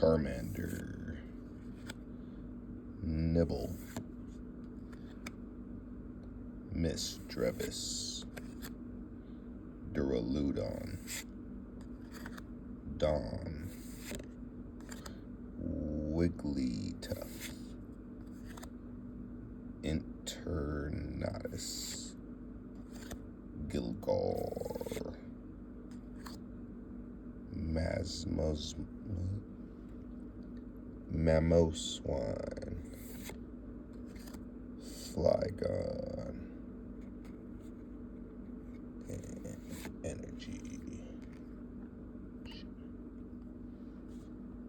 Charmander, Nibble, Miss Drevis, Duraludon, Dawn, Wigglytuff, Internatus, Gilgar, Mamoswine, Flygon, and Energy.